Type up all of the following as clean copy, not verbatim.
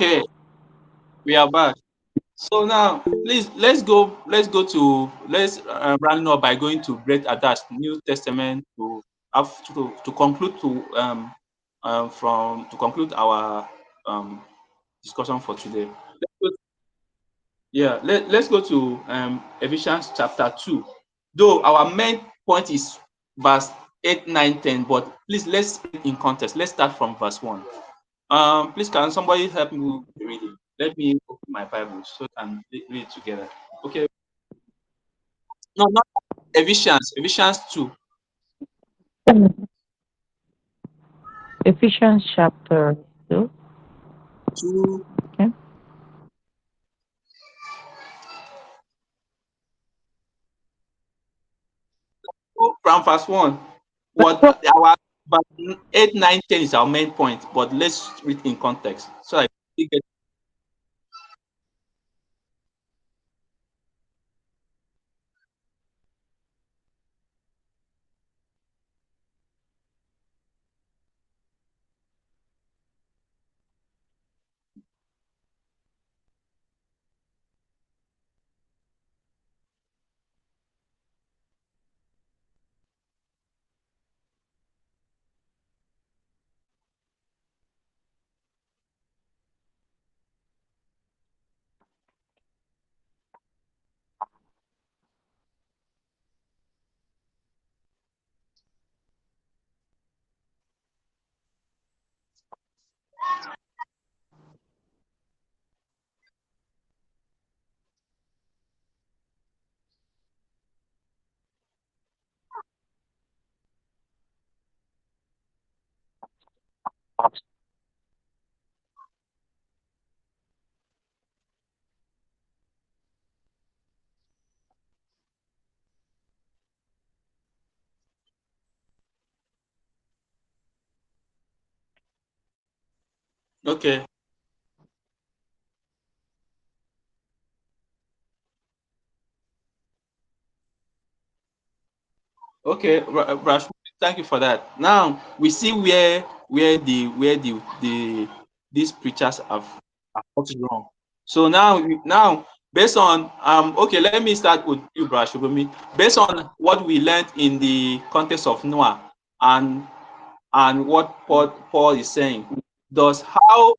Okay, we are back. So now, please let's round up by going to Great Adash New Testament to conclude to conclude our um, discussion for today. Let's go to Ephesians chapter 2. Though our main point is verse 8, 9, 10, but please let's read in context. Let's start from verse 1. Please, can somebody help me with the reading? Let me open my Bible so I can read it together. Okay. No, not Ephesians. Ephesians 2. Ephesians chapter 2. 2 Okay. from verse 1. Verse What 1. our verse 8, 9, 10 is our main point, but let's read in context. So I get okay. Okay, Rashmi, thank you for that. Now we see where the these preachers have got it wrong. So now based on okay, let me start with you, Brashubumi. Based on what we learned in the context of Noah and what Paul is saying, does how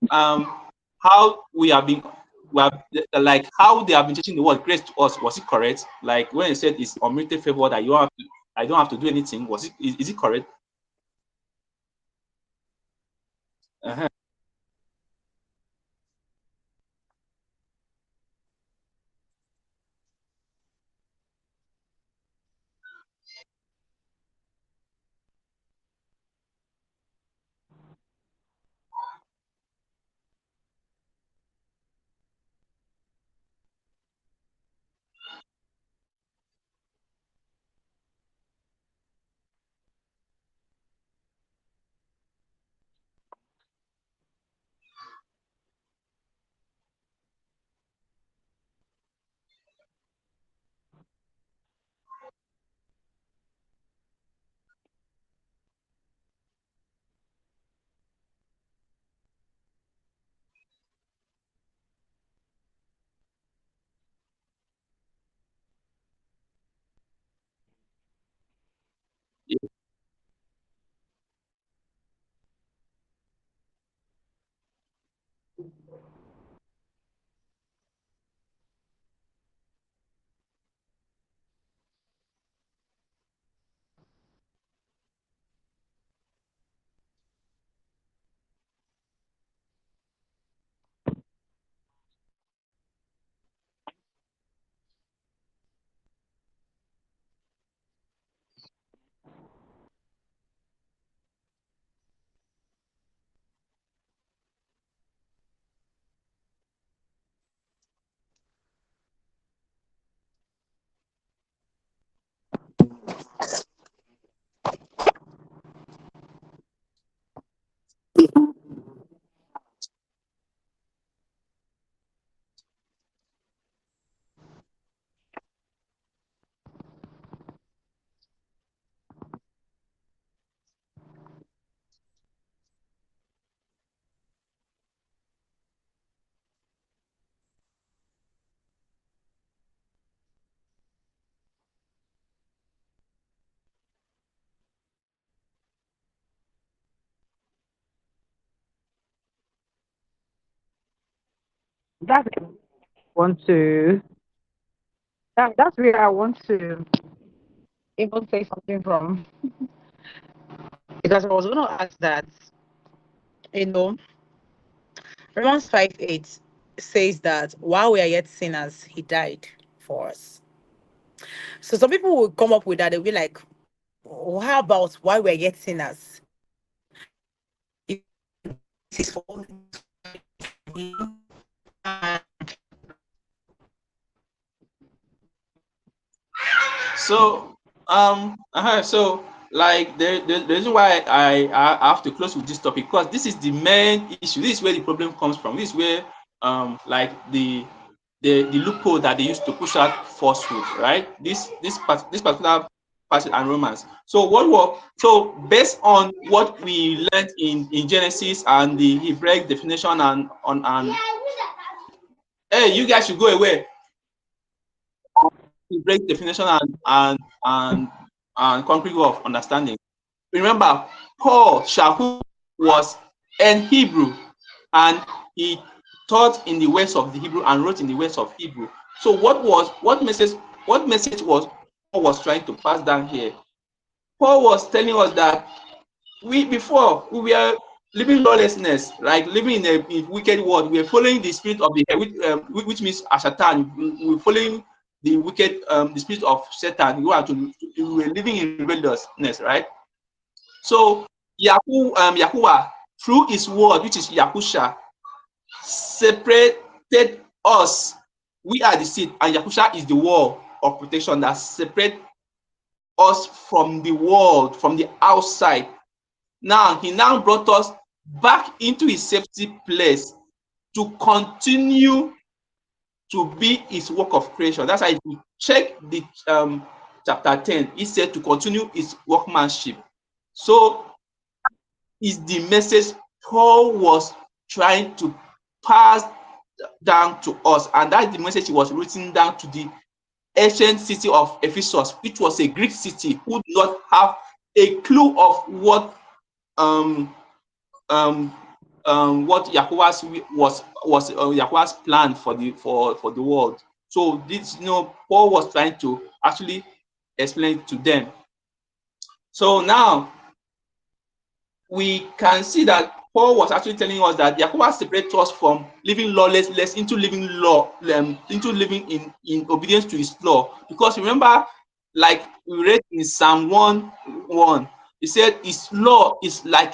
we have like how they have been teaching the word grace to us, was it correct? Like when it said it's unmerited favor that you have to I don't have to do anything. Is it correct? Uh-huh. That's want to that's where I want to even say something from, because I was going to ask that, you know, Romans 5:8 says that while we are yet sinners, he died for us. So some people will come up with that. They'll be like, "Oh, how about while we're yet sinners? If this is for him, So so like the reason why I have to close with this topic, because this is the main issue. This is where the problem comes from. This is where like the loophole that they used to push out falsehood, right? This particular passage and Romans. So so based on what we learned in Genesis and the Hebraic definition and hey, you guys should go away. Hebraic definition and and concrete way of understanding. Remember, Paul Shahu was an Hebrew, and he taught in the ways of the Hebrew and wrote in the ways of Hebrew. So what message was Paul was trying to pass down here? Paul was telling us that we were living lawlessness, like living in a wicked world. We were following the spirit of the which means Ashatan. We were following the wicked the spirit of Satan. We were living in rebelliousness, right? So Yahuwah, through his word, which is Yahusha, separated us. We are the seed, and Yahusha is the wall of protection that separates us from the world, from the outside. Now, he now brought us back into his safety place to continue to be his work of creation. That's why if you check the chapter 10, he said to continue his workmanship. So is the message Paul was trying to pass down to us, and that's the message he was written down to the ancient city of Ephesus, which was a Greek city who did not have a clue of um, um, what Yahuwah's was Yahuwah's plan for the world. So this, Paul was trying to actually explain to them. So now we can see that Paul was actually telling us that Yahuwah separates us from living lawless into living into living in obedience to his law. Because remember, like we read in Psalm 1:1, he said his law is like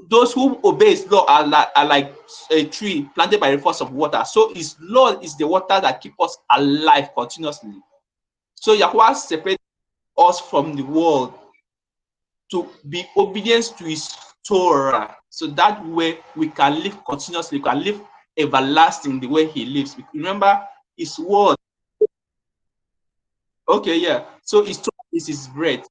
those who obey his law are like a tree planted by the force of water. So his law is the water that keeps us alive continuously. So Yahuwah separates us from the world to be obedient to his Torah. So that way we can live continuously, we can live everlasting the way he lives. Remember his word. Okay, yeah. So his Torah is his bread.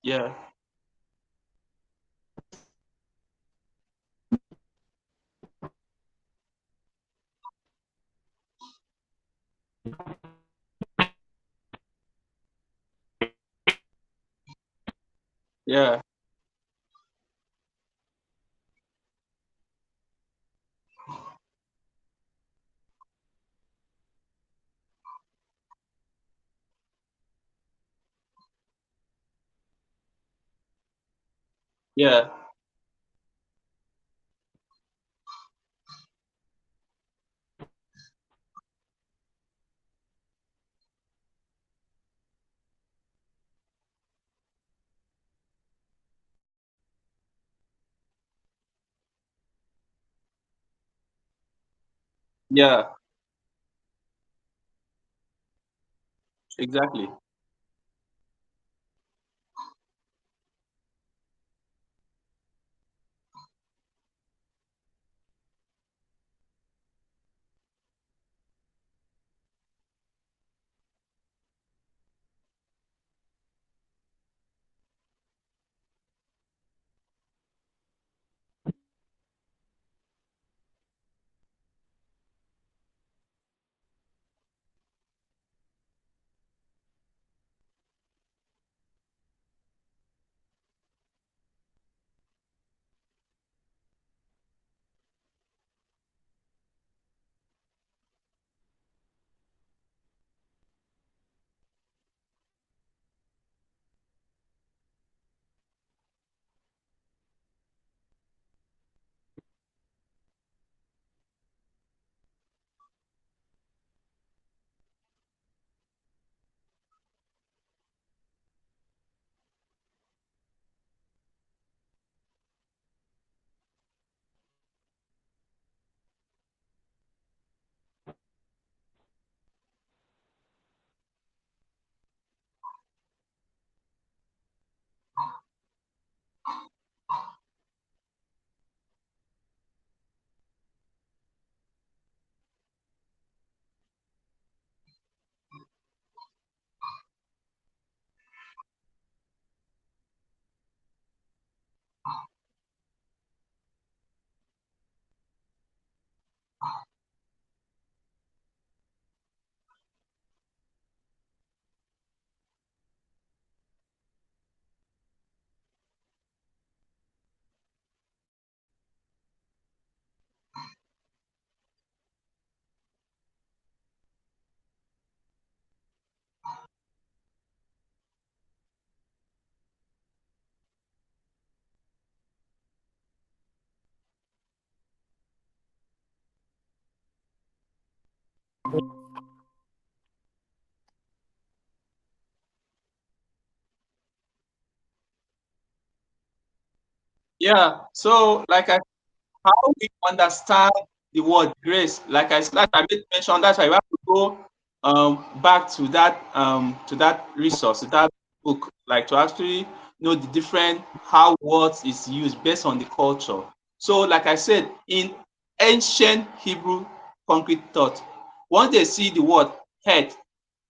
Yeah, yeah, yeah, yeah, exactly. Yeah. So how we understand the word grace, like I made mention, that's why we have to go back to that resource, to that book, like to actually know the different how words is used based on the culture. So, like I said, in ancient Hebrew concrete thought, once they see the word head,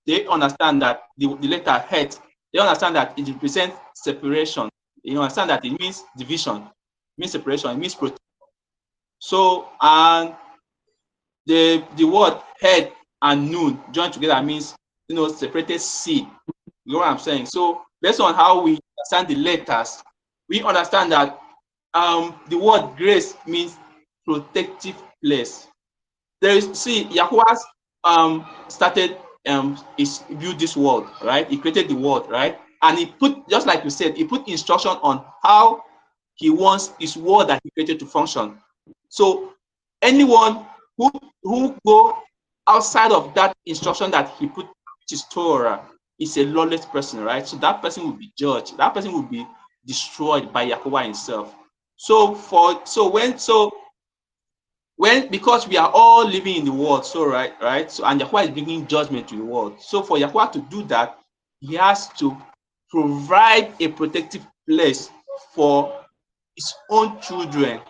they understand that the letter head, they understand that it represents separation. You understand that it means division, it means separation, it means protection. So, and the word head and noon joined together means, separated seed. You know what I'm saying? So based on how we understand the letters, we understand that the word grace means protective place. There is, see, Yahuwah started is built this world, right? He created the world, right? And he put, just like you said, he put instruction on how he wants his world that he created to function. So anyone who go outside of that instruction that he put, which is Torah, is a lawless person, right? So that person will be judged. That person will be destroyed by Yahuwah himself. So because we are all living in the world, so right. So and Yahuwah is bringing judgment to the world. So for Yahuwah to do that, he has to provide a protective place for his own children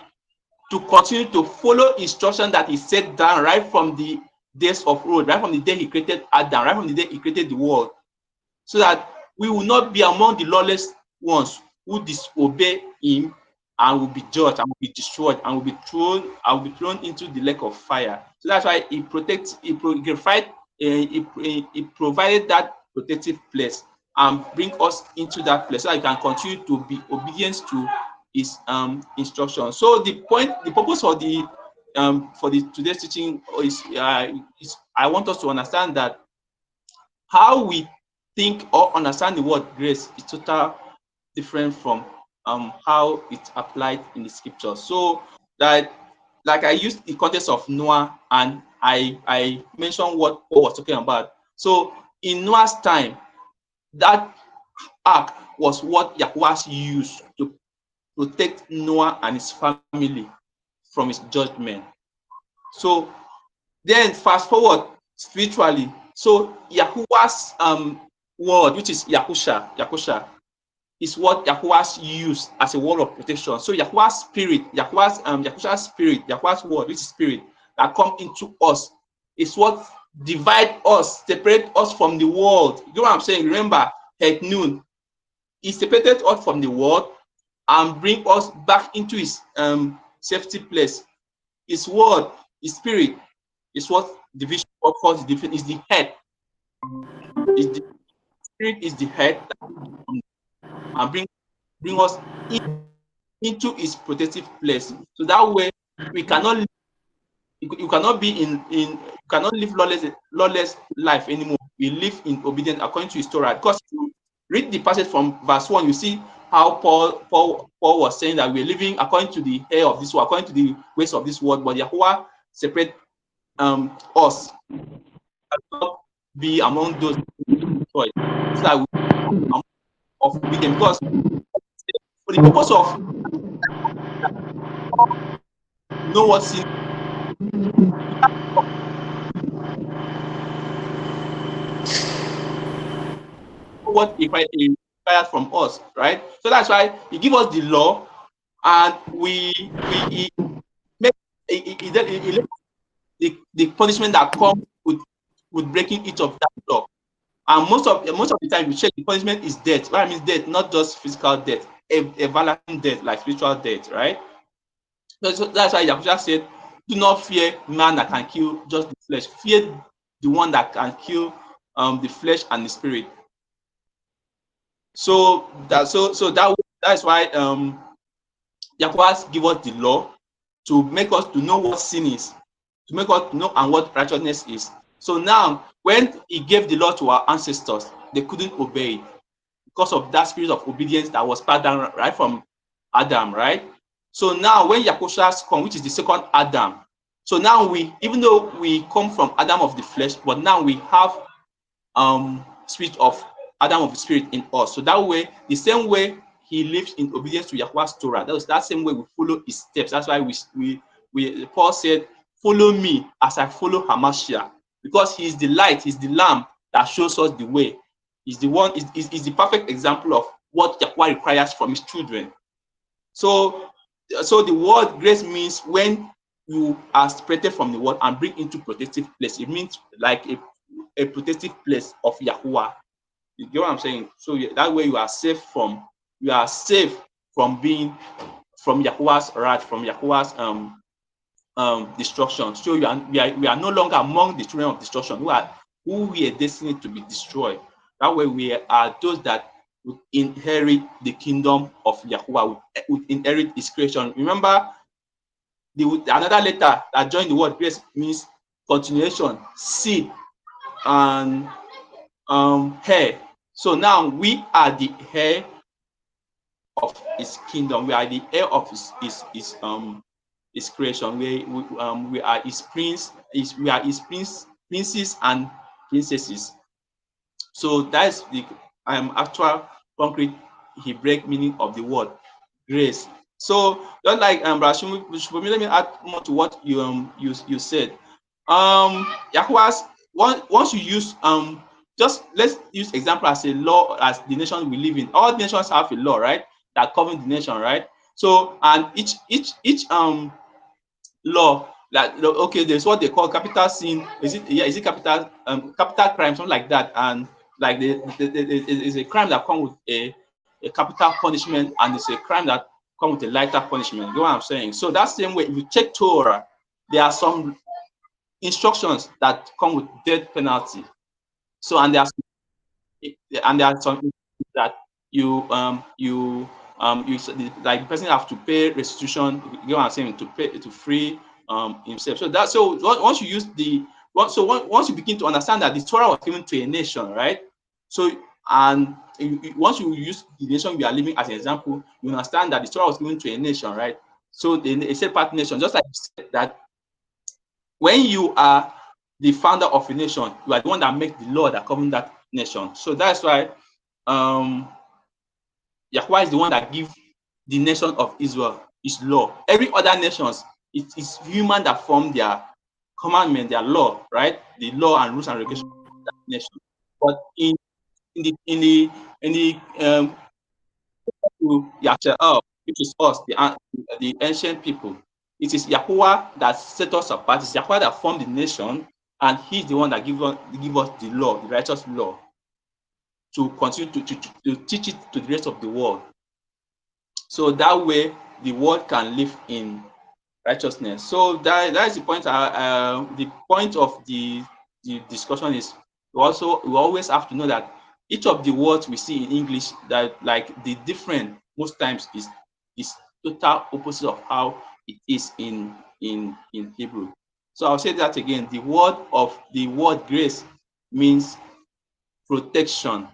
to continue to follow instruction that he set down right from the days of old, right from the day he created Adam, right from the day he created the world, so that we will not be among the lawless ones who disobey him and will be judged and will be destroyed and will be thrown into the lake of fire. So that's why he protects, he provided that protective place and bring us into that place so that we can continue to be obedient to his instruction. So the purpose for the today's teaching is I want us to understand that how we think or understand the word grace is totally different from how it's applied in the scripture. So that, like, I used the context of Noah and I mentioned what Paul was talking about. So in Noah's time, that ark was what Yahuwah used to protect Noah and his family from his judgment. So then fast forward spiritually. So Yahuwah's word, which is is what Yahuwah's used as a word of protection. So Yahuwah's spirit, Yahusha's spirit, Yahuwah's word, which is spirit, that come into us, is what divide us, separate us from the world. You know what I'm saying? Remember, at noon, he separated us from the world and bring us back into his safety place. His word, his spirit, is what division of course is the head. Is the spirit is the head and bring us into his protective place. So that way we cannot you cannot be in you cannot live lawless life anymore. We live in obedience according to his Torah. Because if you read the passage from verse 1, you see how Paul was saying that we're living according to the air of this world, according to the ways of this world, but Yahuwah separate us, not be among those destroyed, so that we of obedience. Because for the purpose of know what sin, what it requires from us, right? So that's why he give us the law, and he make the punishment that comes with breaking each of that law. And most of the time, you check, the punishment is death. What I mean death, not just physical death, everlasting death, like spiritual death, right? So that's why Yahushua said, "Do not fear man that can kill just the flesh. Fear the one that can kill the flesh and the spirit." So that's why Yahuwah give us the law to make us to know what sin is, to make us know and what righteousness is. So now, when he gave the law to our ancestors, they couldn't obey it because of that spirit of obedience that was passed down right from Adam, right? So now, when Yahushua come, which is the second Adam, so now even though we come from Adam of the flesh, but now we have spirit of Adam of the spirit in us. So that way, the same way he lives in obedience to Yahweh's Torah. That's that same way we follow his steps. That's why we Paul said, "Follow me as I follow Hamashiach," because he is the light, he's the lamp that shows us the way. He's the one, is the perfect example of what Yahweh requires from his children. So, so the word grace means when you are separated from the world and bring into protective place. It means like a protective place of Yahweh. You get what I'm saying? So that way you are safe from being from Yahweh's wrath, from Yahweh's destruction. So we are no longer among the children of destruction who we are destined to be destroyed. That way we are those that would inherit the kingdom of Yahweh, would inherit his creation. Remember, another letter that joined the word grace means continuation, seed, and heir. So now we are the heir of his kingdom. We are the heir of his creation. We are his we are his princes and princesses. So that's the actual concrete Hebraic meaning of the word grace. So just like Brashumi, let me add more to what you said. Yahweh's once you use just let's use example as a law as the nation we live in. All nations have a law, right? That governs the nation, right? So and each law that okay, there's what they call capital sin. Is it capital crime, something like that, and like is a crime that comes with a capital punishment, and it's a crime that comes with a lighter punishment. You know what I'm saying? So that same way, if you check Torah, there are some instructions that come with death penalty. So and there are some that you like the person have to pay restitution. You know what I'm saying, to pay to free himself. So that so once you use once you begin to understand that the Torah was given to a nation, right? So and once you use the nation we are living as an example, you understand that the Torah was given to a nation, right? So a separate nation, just like you said that when you are the founder of a nation, you are the one that make the law that govern that nation. So that's why um Yahweh is the one that give the nation of Israel his law. Every other nations, it is human that form their commandment, their law, right? The law and rules and regulations of that nation. But in the in the in the to Yahshua, which is us, the ancient people, it is Yahweh that set us apart. It's Yahweh that formed the nation, and He's the one that give us the law, the righteous law, to continue to teach it to the rest of the world. So that way the world can live in righteousness. So that is the point. The point of the discussion is we always have to know that each of the words we see in English, that like the different most times is total opposite of how it is in Hebrew. So I'll say that again. The word grace means protection.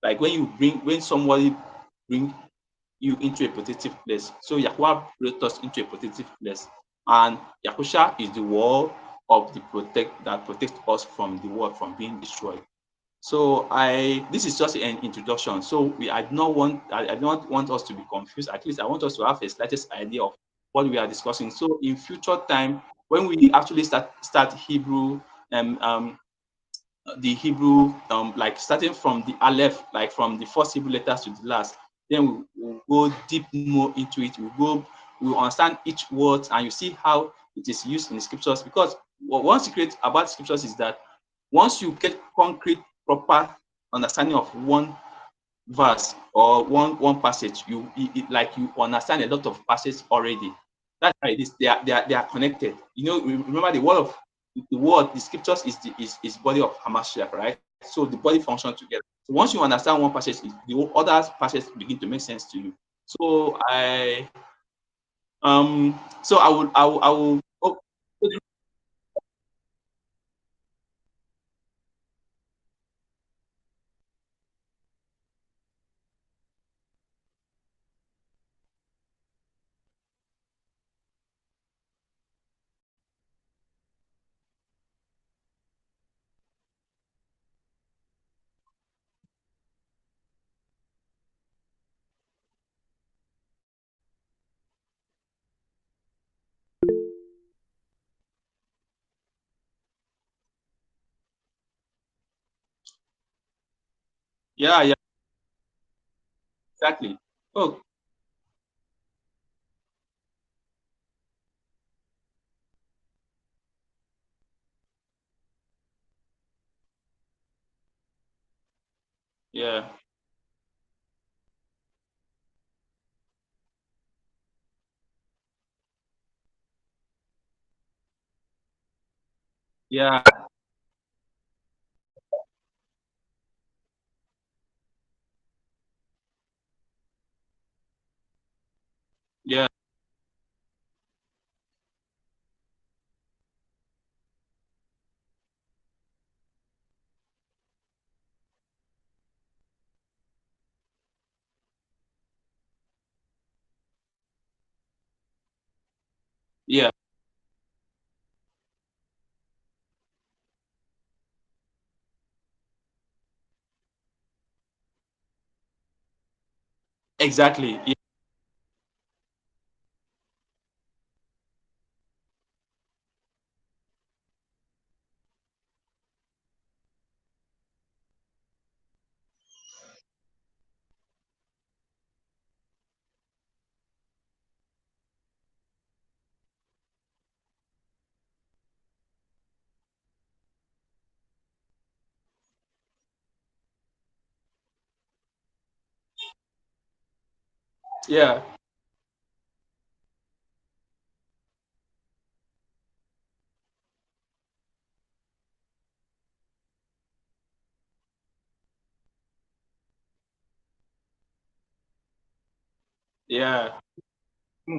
Like when somebody bring you into a protective place. So Yahweh brought us into a protective place. And Yahusha is the wall of the that protects us from the world from being destroyed. So this is just an introduction. So I don't want us to be confused. At least I want us to have a slightest idea of what we are discussing. So in future time, when we actually start Hebrew the Hebrew, like starting from the Aleph, like from the first Hebrew letters to the last. Then we'll go deep more into it. We'll understand each word, and you see how it is used in the scriptures. Because one secret about scriptures is that once you get concrete, proper understanding of one verse or one passage, like you understand a lot of passages already. That's why it is. They are connected. You know, remember the scriptures is body of Hamashiach, right? So the body function together. So once you understand one passage, the other passages begin to make sense to you. So I will oh, Yeah, yeah, exactly. Oh, yeah, yeah, yeah, yeah, exactly. Yeah, yeah, yeah, mm,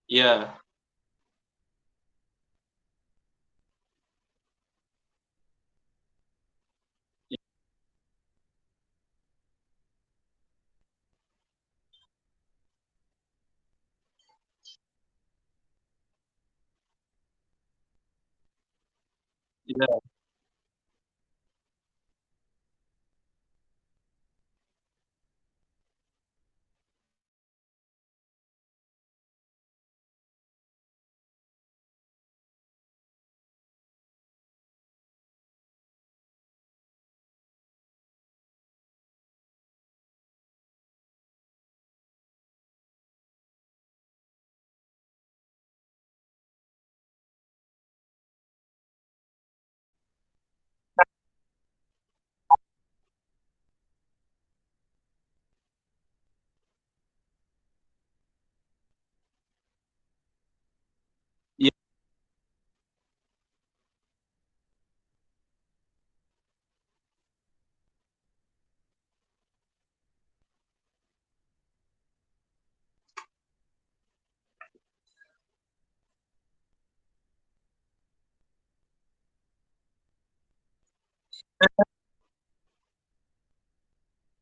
yeah, yeah, yeah,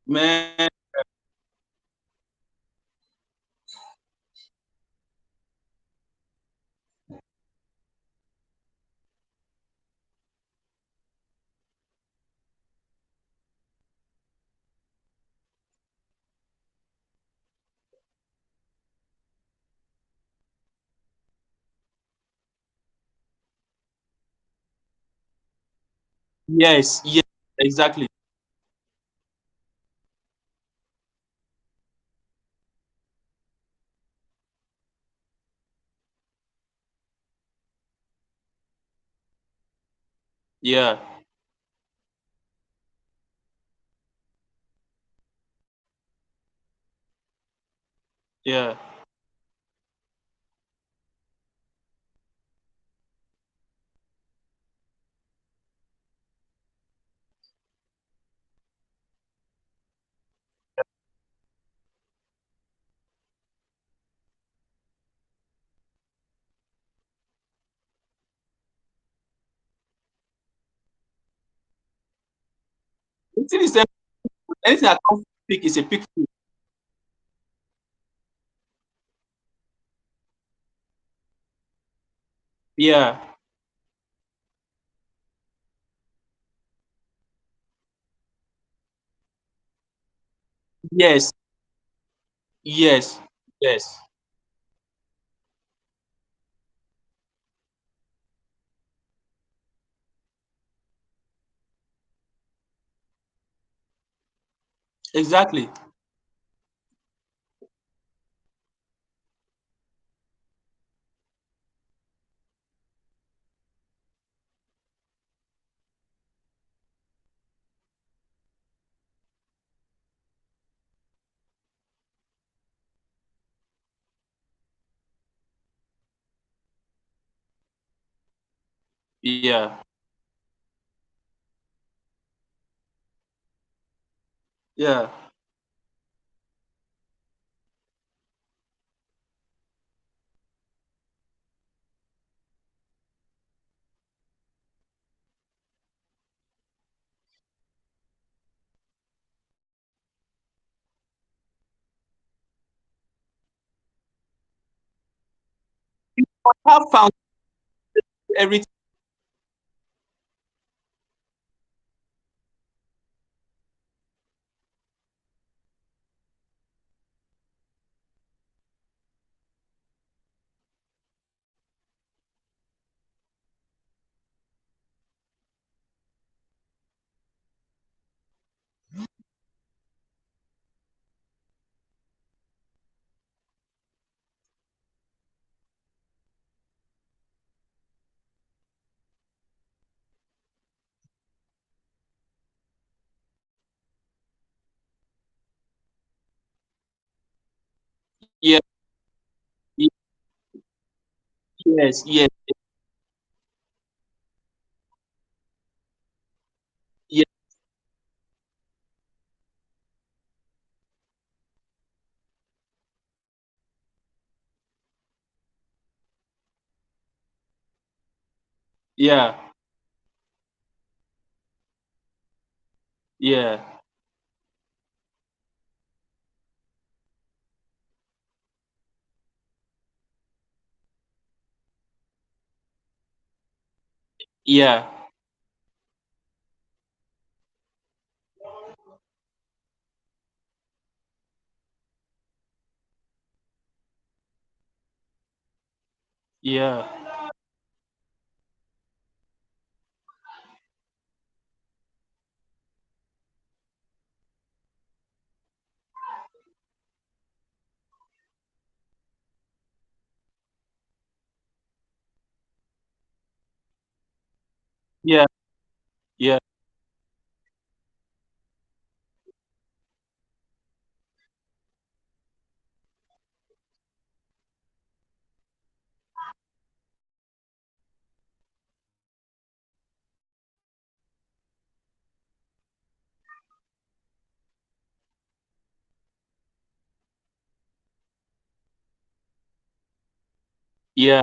man. Yes, yes, exactly. Yeah, yeah, it's still the same. Anything that comes pick is a pick food. Yeah, Yes, yes, yes, exactly. Yeah, yeah, have found everything. Yeah, yes, yes, yes, yeah, yeah, yeah, yeah, yeah, yeah, yeah,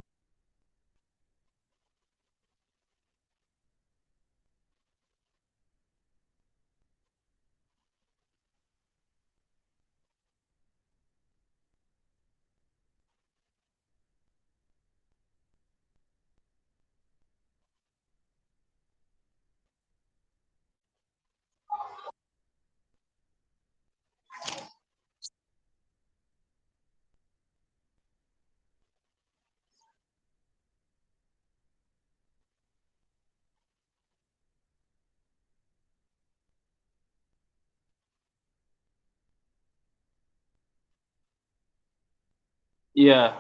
yeah,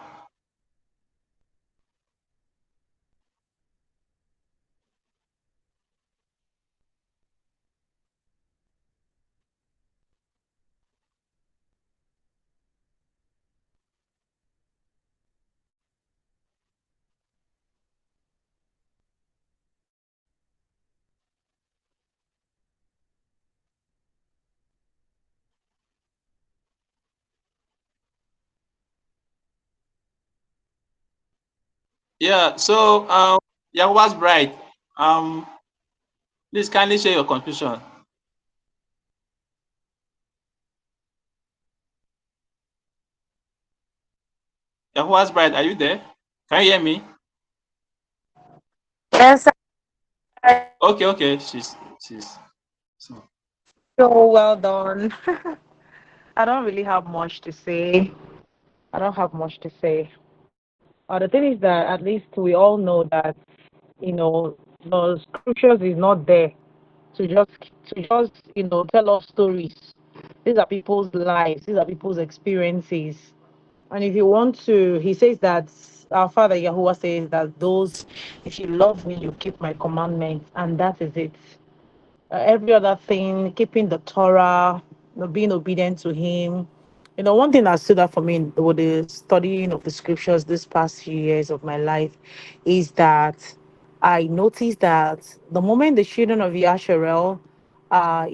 yeah. So, Yahuwah's bride, um, please kindly share your conclusion. Yahuwah's bride, are you there? Can you hear me? Yes, Okay, okay. She's so well done. I don't really have much to say. I don't have much to say. The thing is that at least we all know that, the scriptures is not there to just tell us stories. These are people's lives. These are people's experiences. And if you want to, he says that our Father Yahuwah says that those, if you love me, you keep my commandments, and that is it. Every other thing, keeping the Torah, being obedient to Him. One thing that stood out for me with the studying of the scriptures this past few years of my life is that I noticed that the moment the children of Yasharel are,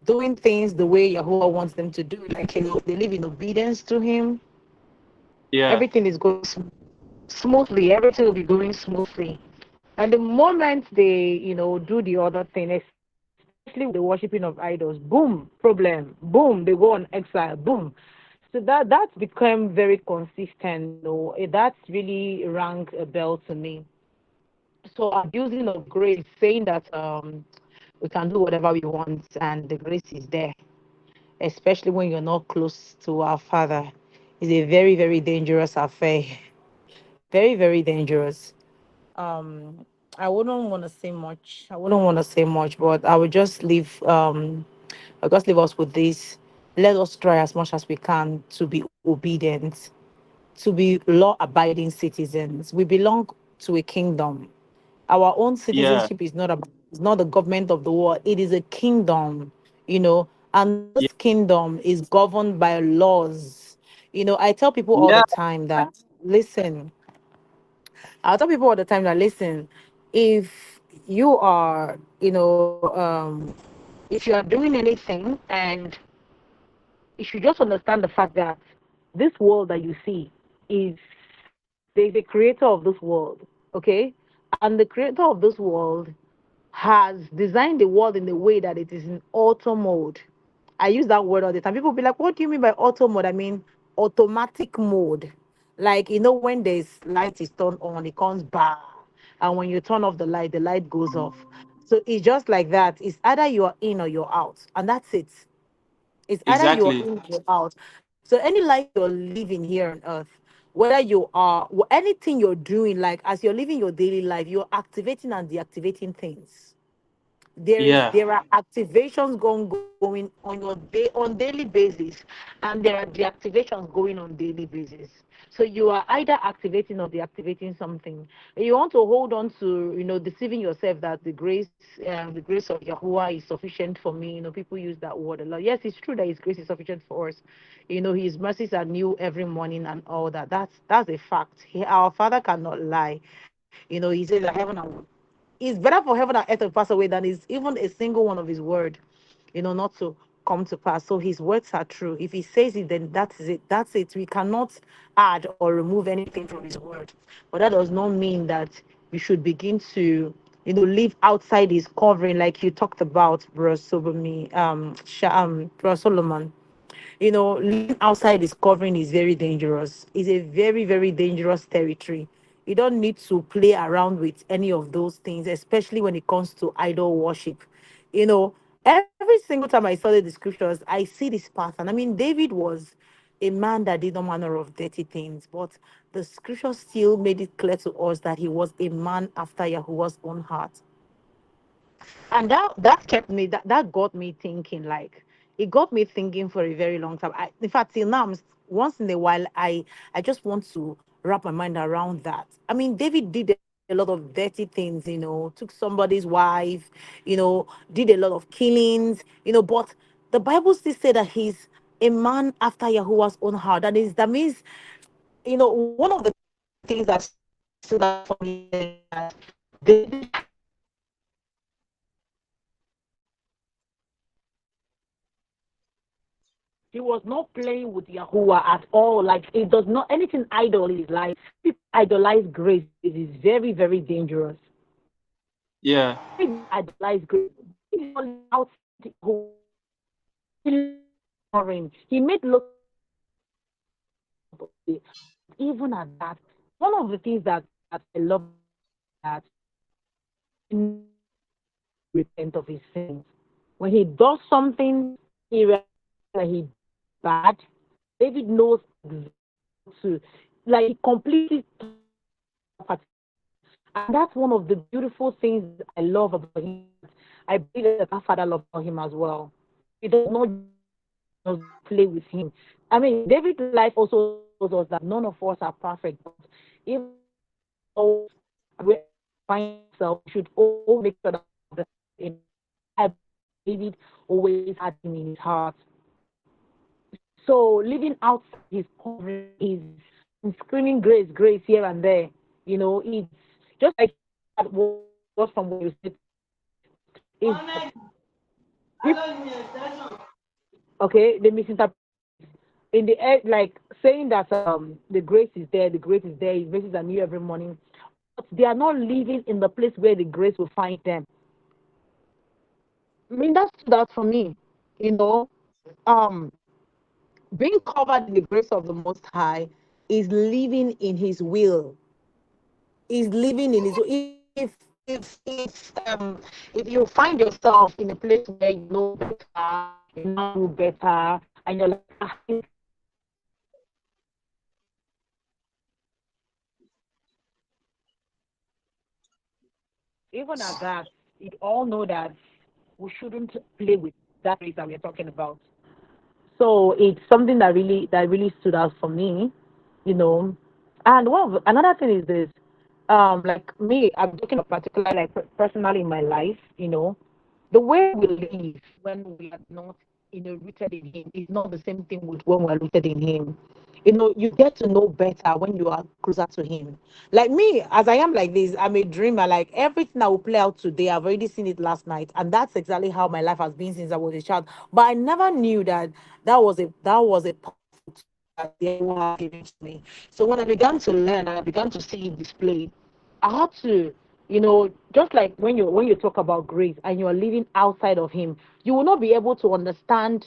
doing things the way Yahuwah wants them to do, like, they live in obedience to Him, Yeah. everything is going smoothly, everything will be going smoothly. And the moment they, do the other thing, especially with the worshiping of idols, boom, problem, boom, they go on exile, boom. So that's become very consistent. That's really rang a bell to me. So abusing of grace, saying that we can do whatever we want and the grace is there, especially when you're not close to our Father, is a very, very dangerous affair. Very, very dangerous. um I wouldn't want to say much. I wouldn't want to say much, but I would just leave I'll just leave us with this. Let us try as much as we can to be obedient, to be law-abiding citizens. We belong to a kingdom. Our own Yeah. citizenship is not the government of the world. It is a kingdom, and this Yeah. kingdom is governed by laws. I tell people all the Yeah. time that, listen, I tell people all the time that, listen, if you are, if you are doing anything, and you should just understand the fact that this world that you see is the creator of this world, okay? And the creator of this world has designed the world in a way that it is in auto mode. I use that word all the time. People be like, what do you mean by auto mode? I mean automatic mode. Like, when there's light is turned on, it comes bar. And when you turn off the light goes off. So it's just like that. It's either you're in or you're out. And that's it. It's either you're Exactly. in or you're out. So any life you're living here on earth, whether you are anything you're doing, like as you're living your daily life, you're activating and deactivating things. Yeah. There are activations going on your day on daily basis, and there are deactivations going on daily basis. So you are either activating or deactivating something. You want to hold on to, deceiving yourself that the grace of Yahuwah is sufficient for me. People use that word a lot. Yes, it's true that His grace is sufficient for us. His mercies are new every morning and all that. That's a fact. Our Father cannot lie. He says that heaven and it's better for heaven and earth to pass away than is even a single one of His word, not to come to pass. So His words are true. If He says it, then that is it. That's it. We cannot add or remove anything from His word. But that does not mean that we should begin to, live outside His covering, like you talked about, Bro Sobomi, Bro Solomon. Living outside his covering is very dangerous. It's a very, very dangerous territory. You don't need to play around with any of those things, especially when it comes to idol worship. Every single time I study the scriptures, I see this pattern. I mean, David was a man that did all manner of dirty things, but the scripture still made it clear to us that he was a man after Yahuwah's own heart. And that kept me that got me thinking, like, it got me thinking for a very long time. In fact, till now, once in a while, I just want to wrap my mind around that. I mean, David did a lot of dirty things, took somebody's wife, did a lot of killings, but the Bible still said that he's a man after Yahuwah's own heart. That means, one of the things that stood out for me is that David had he was not playing with Yahuwah at all. Like, it does not anything idol in his life. People idolize grace. It is very, very dangerous. Yeah. David idolize grace. David did not live outside Yahuwah. He lived for him. He made lots of mistakes. But even at that, one of the things that I love about David is that he never repent of his sins. When he does something, he realizes that he bad, David knows to, like, he completely, and that's one of the beautiful things I love about him. I believe that our father loved about him as well. He does not play with him. I mean, David's life also shows us that none of us are perfect, but if we find ourselves, we should always make sure that in David always had him in his heart. So living outside his covering is screaming grace, grace here and there. You know, it's just like what from what you said is that okay, the misinterpret in the air, like saying that the grace is there, the grace is there, his mercies are new every morning, but they are not living in the place where the grace will find them. I mean, that's for me, you know. Um, being covered in the grace of the Most High is living in His will. Is living in His. If you find yourself in a place where you know better, you know better, and you're like, ah, even at that, you all know that we shouldn't play with that race that we're talking about. So it's something that really stood out for me, you know. And another thing is this, like me, I'm talking about particularly like personally in my life, you know, the way we live when we are not, rooted in Him is not the same thing with when we're rooted in Him. You know, you get to know better when you are closer to Him. Like me, as I am like this, I'm a dreamer. Like everything I will play out today, I've already seen it last night, and that's exactly how my life has been since I was a child. But I never knew that that was a that the enemy had given to me. So when I began to learn, I began to see it displayed. I had to, just like when you talk about grace and you are living outside of Him, you will not be able to understand,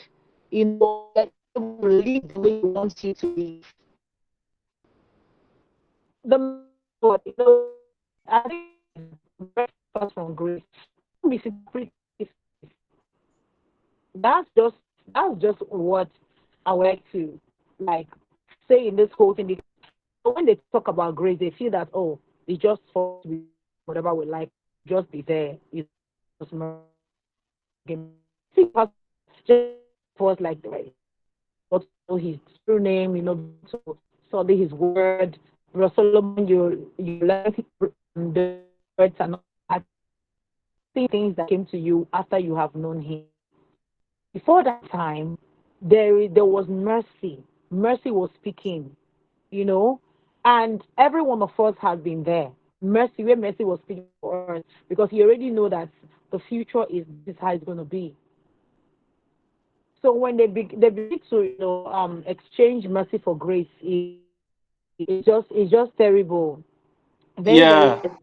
that you will live the way He wants you to live. The what I think grace comes from grace. Misinterpret it. That's just that's just what I would like to like say in this whole thing. Because when they talk about grace, they feel that, oh, it's just for whatever we like, just be there. It's just just for us like the right. But to know His true name, to study His word. Brother Solomon, you learn the words and all that things that came to you after you have known Him. Before that time, there was mercy. Mercy was speaking, you know, and every one of us has been there. Mercy, where mercy was speaking for us, because you already know that the future is this how it's going to be. So when they begin to exchange mercy for grace, it's just terrible, very Yeah, very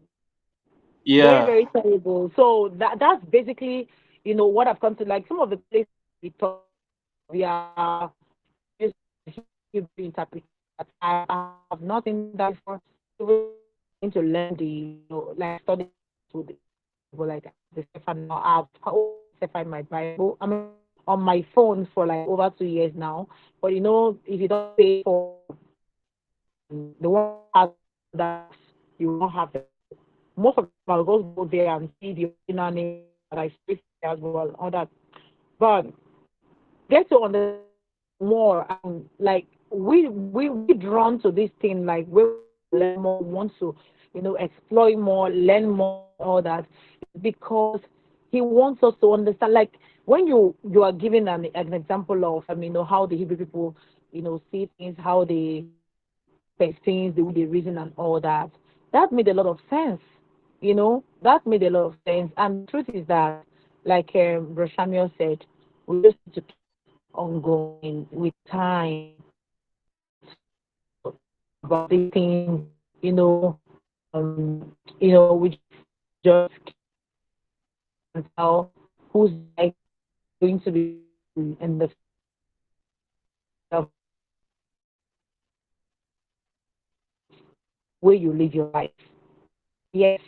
yeah, very terrible. So that's basically what I've come to like. Some of the places we talk, we are just interpret that I have not seen that before. Even to learn the like study with the Bible, like the Stefan now. I've Stefan my Bible. I'm on my phone for like over 2 years now. But if you don't pay for the one that you won't have it. Most of them I'll just go there and see the original name that I speak as well, all that. But get to understand more and like we drawn to this thing like we learn more, want to explore more, learn more, all that because He wants us to understand. Like when you are giving an example of how the Hebrew people see things, how they perceive things, the way they reason and all that. That made a lot of sense. That made a lot of sense. And the truth is that, like Roshamio said, we just need to keep ongoing with time about these things, we just can tell who's like going to be in the way you live your life. Yes,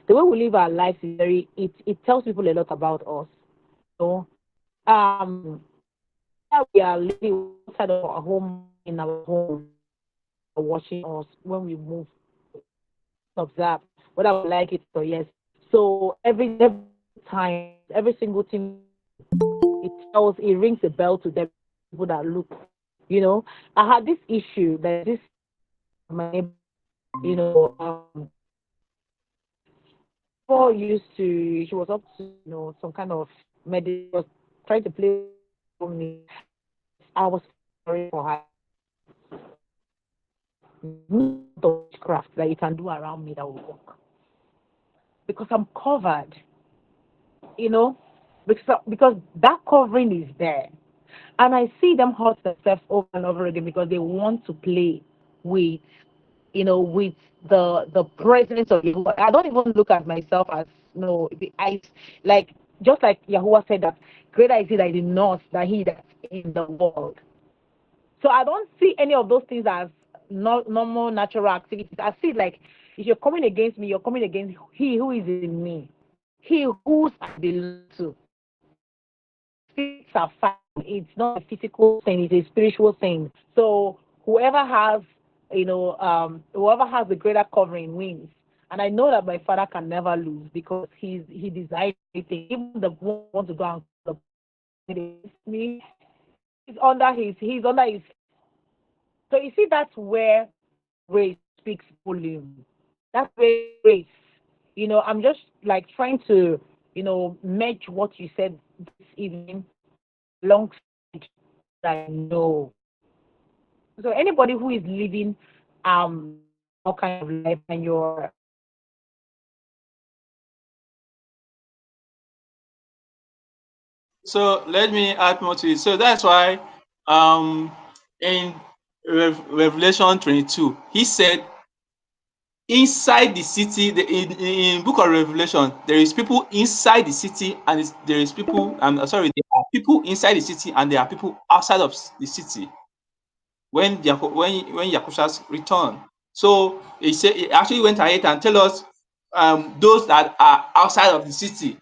the way we live our lives is it tells people a lot about us. So um we are living outside of our home, in our home, watching us when we move, observe whether we like it or yes. So every time, every single thing it rings a bell to them people that look. You know, I had this issue that this my neighbor, you know, before used to she was up to some kind of was trying to play with me. I was sorry for her. The witchcraft that you can do around me that will work because I'm covered, you know, because that covering is there. And I see them hurt themselves over and over again because they want to play with, with the presence of Yahuwah. I don't even look at myself as no the eyes like just like Yahuwah said that greater is he that is in us than he that's in the world. So I don't see any of those things as normal natural activities. I see it like if you're coming against me, you're coming against he who is in me, he whose I belong to. Spirits are fine. It's not a physical thing, it's a spiritual thing. So whoever has the greater covering wins. And I know that my father can never lose because he designed everything. Even the one who wants to go and against me, he's under his. So you see that's where race speaks volume. That's where race. I'm just like trying to, match what you said this evening alongside that I know. So anybody who is living all kind of life and you're So let me add more to it. So that's why um, in Revelation 22, he said, inside the city, in book of Revelation, there is people inside the city, and there is people. I'm sorry, there are people inside the city, and there are people outside of the city when Yahushua return. So he actually went ahead and tell us those that are outside of the city.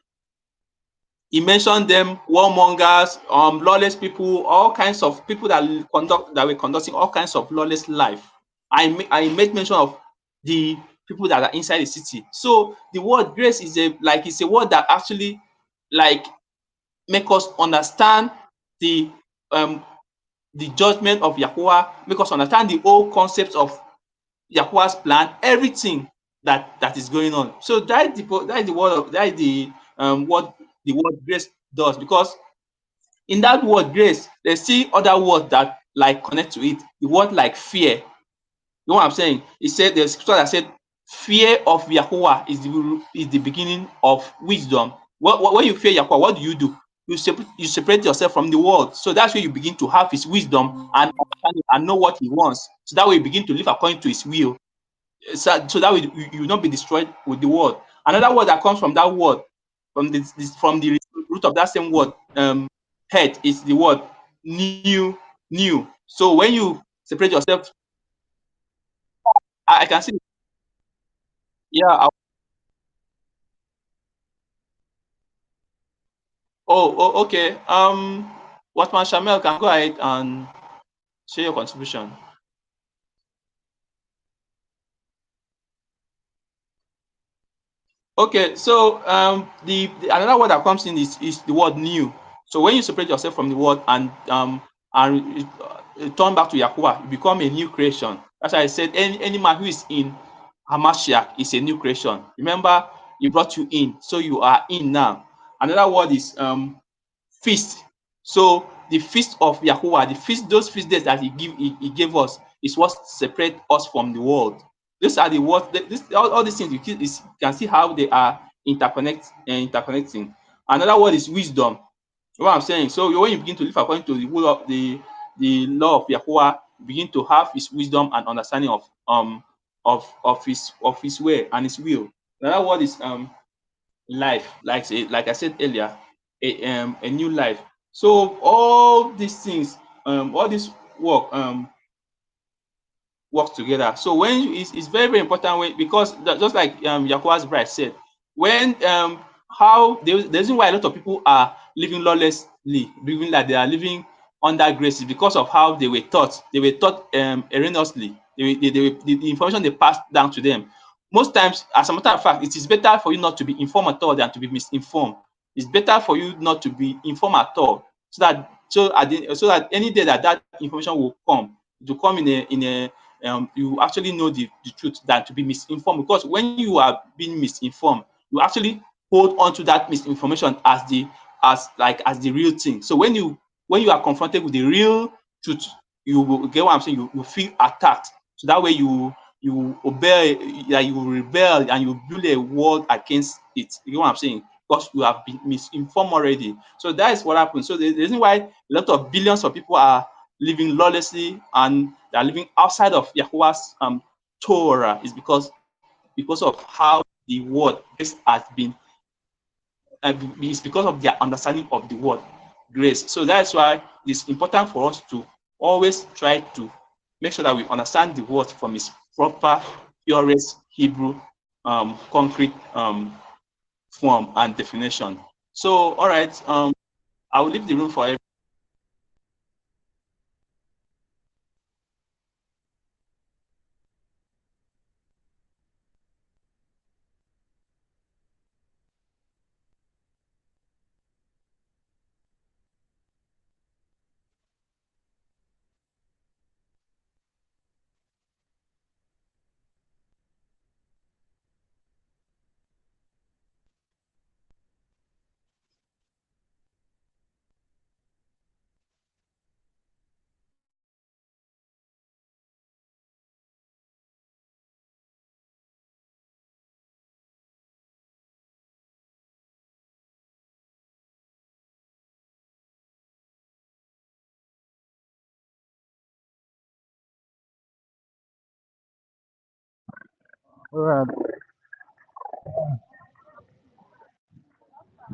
He mentioned them, warmongers, lawless people, all kinds of people that were conducting all kinds of lawless life. I made mention of the people that are inside the city. So the word grace is a word that actually like make us understand the um the judgment of Yahuwah, make us understand the whole concept of Yahuwah's plan, everything that is going on. So that is what the word grace does, because in that word grace, there's still other words that like connect to it. The word like fear. You know what I'm saying? It said there's scripture that said fear of Yahuwah is the beginning of wisdom. When you fear Yahuwah, what do? You separate yourself from the world. So that's where you begin to have his wisdom and know what he wants. So that way you begin to live according to his will. So that way you will not be destroyed with the word. Another word that comes from that word, from the root of that same word, head, is the word new. So when you separate yourself, I can see. Yeah. Okay. Watman Shamel can go ahead and share your contribution. Okay, so the another word that comes in is the word new. So when you separate yourself from the word and turn back to Yahuwah, you become a new creation. As I said, any man who is in Hamashiach is a new creation. Remember, he brought you in, so you are in now. Another word is feast. So the feast of Yahuwah, those feast days that he gave us is what separate us from the world. These are the words. All these things you can see how they are interconnecting. Another word is wisdom. What I'm saying. So when you begin to live according to the will of the law of Yahuwah, you begin to have his wisdom and understanding of his way and his will. Another word is life, like I said earlier, a new life. So all these things, all this work works together. So when it's very very important because just like Yahuwah's bride said, when how the reason why a lot of people are living lawlessly, living like they are living under grace is because of how they were taught. They were taught erroneously. The information they passed down to them. Most times, as a matter of fact, it is better for you not to be informed at all than to be misinformed. It's better for you not to be informed at all, so that any day that that information will come, it will come in a you actually know the truth than to be misinformed. Because when you are being misinformed, you actually hold on to that misinformation as the real thing. So when you are confronted with the real truth, you will get what I'm saying. You feel attacked. So that way you obey, like you rebel and you build a wall against it. You know what I'm saying? Because you have been misinformed already. So that is what happens. So the reason why a lot of billions of people are living lawlessly and they are living outside of Yahuwah's Torah is because of how the word this has been it's because of their understanding of the word grace. So that's why it's important for us to always try to make sure that we understand the word from its proper, purest Hebrew, concrete form and definition. So, all right, I will leave the room for everyone. Alright,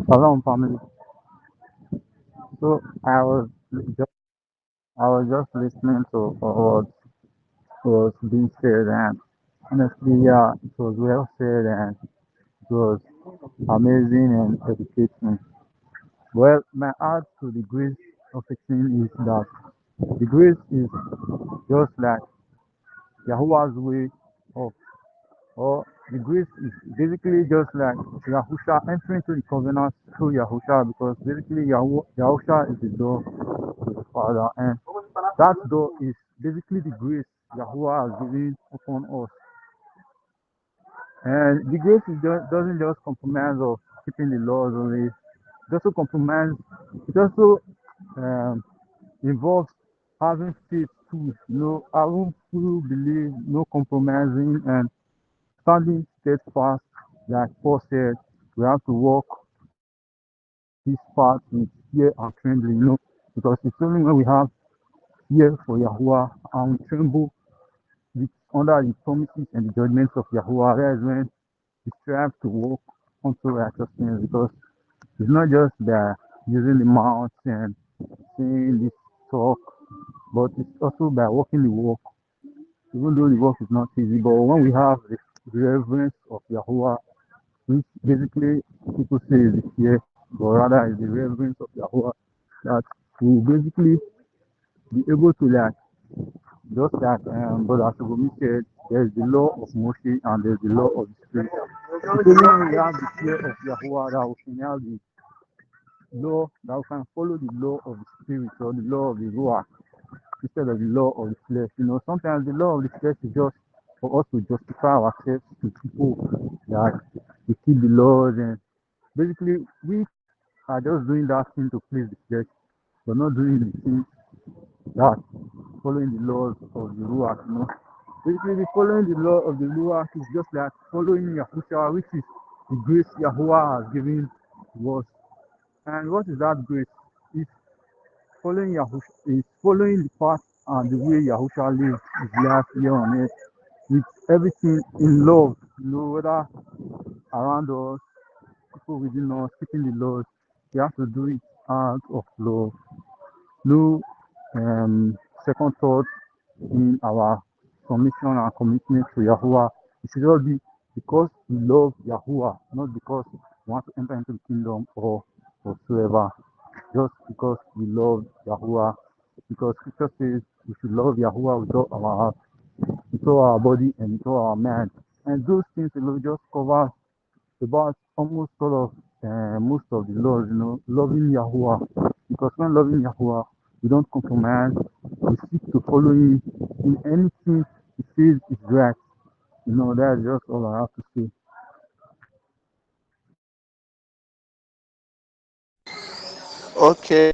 hello family. So just I was just listening to what was being said, and honestly, yeah, it was well said and it was amazing and educating. Well, my add to the grace of a thing is that the grace is just like Yahuwah's way of, or the grace is basically just like Yahusha entering into the covenant through Yahusha, because basically Yahusha is the door to the Father, and that door is basically the grace Yahuwah has given upon us. And the grace doesn't just compromise of keeping the laws only. It also compromise. It also um, involves having faith too. Having full belief, no compromising, and standing steadfast. Like Paul said, we have to walk this path with fear and trembling. Because it's only when we have fear for Yahuwah and we tremble under the promises and the judgments of Yahuwah, that is when we strive to walk unto righteousness, because it's not just the using the mouth and saying this talk, but it's also by walking the walk, even though the walk is not easy. But when we have the reverence of Yahuwah, which basically people say is the fear, but rather is the reverence of Yahuwah, that we basically be able to, like, just like Brother Sugumi said, there's the law of Moshe and there's the law of the Spirit. It's only when we have the fear of Yahuwah that we can have the law, that we can follow the law of the Spirit or the law of the Ruach instead of the law of the flesh. Sometimes the law of the flesh is just for us to justify ourselves to people that we keep the laws, and basically we are just doing that thing to please the flesh, but not doing the thing that following the laws of the Ruach. Basically, the following the law of the Ruach is just like following Yahushua, which is the grace Yahuwah has given to us. And what is that grace? It's following Yahushua, it's following the path and the way Yahushua lives his life here on earth, with everything in love, whether around us, people within us, keeping the laws. We have to do it out of love. No second thought in our submission and commitment to Yahuwah. It should all be because we love Yahuwah, not because we want to enter into the kingdom or whatsoever. Just because we love Yahuwah because Scripture says we should love Yahuwah with all our heart, with all our body, and with all our mind. And those things alone just cover about almost all of most of the laws, loving Yahuwah. Because when loving Yahuwah, we don't compromise. We seek to follow Him in anything He says is right. That's just all I have to say. Okay.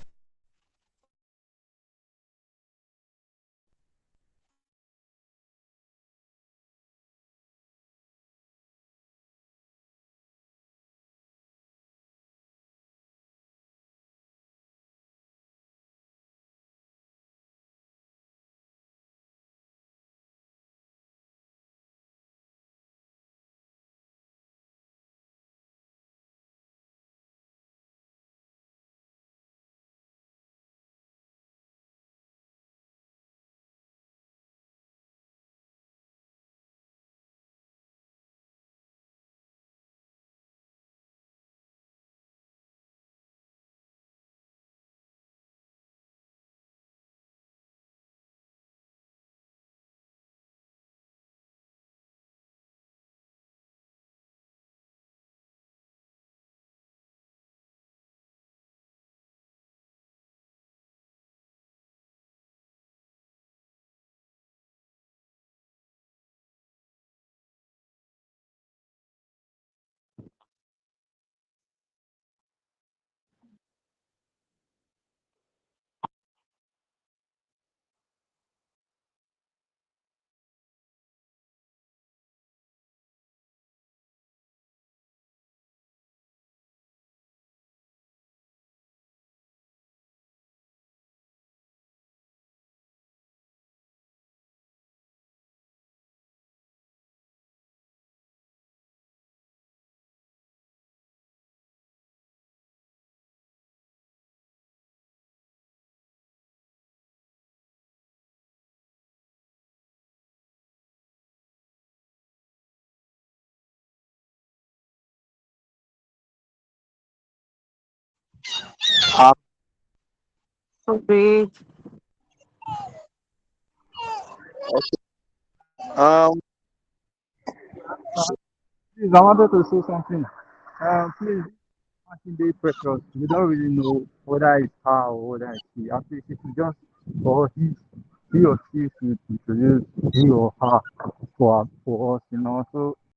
Um, So great. um, Please, I wanted to say something. Please, Martin Day Precious, we don't really know whether it's her or whether it's he. Actually, she should just, or he or she should introduce he or her for us. So